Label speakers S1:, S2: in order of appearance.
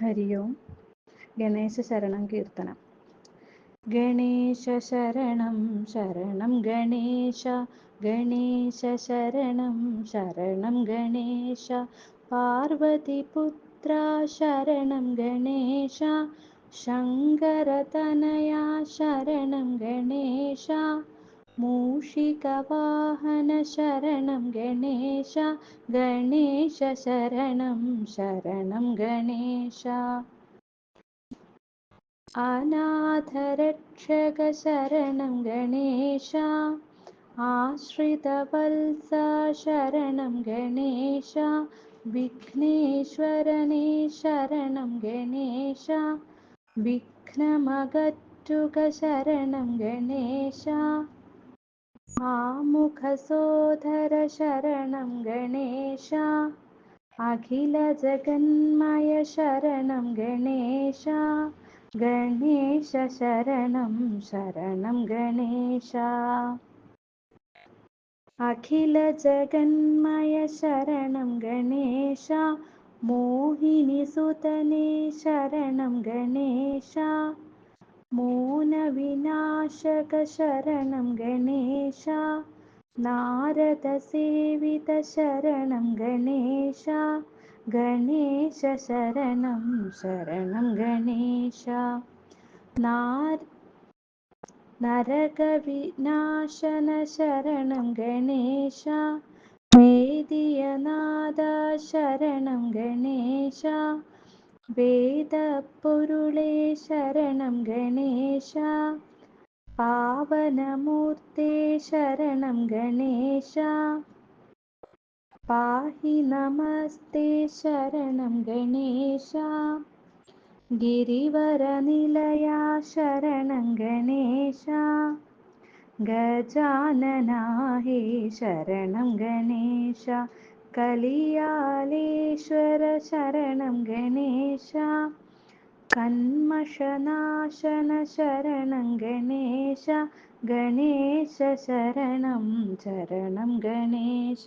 S1: हरि ओं गणेशशरणं कीर्तनं गणेशशरणं शरणं गणेश गणेशशरणं शरणं गणेश पार्वतीपुत्रा शरणं गणेश शङ्करतनया शरणं गणेश मूषिकवाहन शरणं गणेश गणेश शरणं शरणं गणेश अनाथरक्षक शरणं गणेश आश्रितवत्स शरणं गणेश विघ्नेश्वरने शरणं गणेश विघ्नमगट्टुक शरणं गणेश आमुखसोदर शरणं गणेश अखिलजगन्मय शरणं गणेश गणेश शरणं शरणं गणेश अखिलजगन्मय शरणं गणेश मोहिनीसुतने शरणं गणेश मौनविनाशक शरणं गणेश नारदसेवित शरणं गणेश गणेश शरणं शरणं गणेश नरकविनाशन शरणं गणेश वेदियनाद शरणं गणेश वेदपुरुळे शरणं गणेश पावनमूर्ते शरणं गणेश पाहि नमस्ते शरणं गणेश गिरिवरनिलया शरणं गणेश गजानना हे शरणं गणेश कलियालेश्वर शरणं गणेश कन्मषनाशन शरणं गणेश गणेश शरणं शरणं गणेश